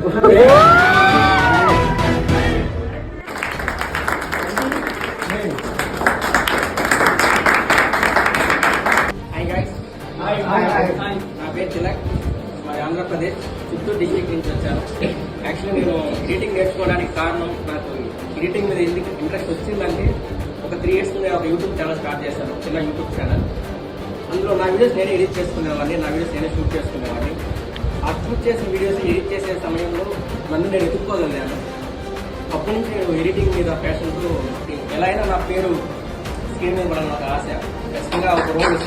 నా పేరు తిలక్, మరి ఆంధ్రప్రదేశ్ చిత్తూరు డిస్ట్రిక్ట్ నుంచి వచ్చాను. యాక్చువల్లీ నేను ఎడిటింగ్ నేర్చుకోవడానికి కారణం, నాకు ఎడిటింగ్ మీద ఎందుకు ఇంట్రెస్ట్ వచ్చిందంటే ఒక 3 years ముందే ఒక యూట్యూబ్ ఛానల్ స్టార్ట్ చేశాను, చిన్న యూట్యూబ్ ఛానల్. అందులో నా వీడియోస్ నేనే ఎడిట్ చేసుకునేవాడిని, నా వీడియోస్ నేనే షూట్ చేసుకునేవాడిని. ఆ షూట్ చేసిన వీడియోస్ ఎడిట్ చేసే సమయంలో నన్ను నేను ఎదుర్కోగలిగాను. అప్పటి నుంచి నేను ఎడిటింగ్ మీద ప్యాషన్తో ఎలా అయినా నా పేరు స్క్రీన్ మీద పడాలని ఒక ఆశ. ఖచ్చితంగా ఒక రోజు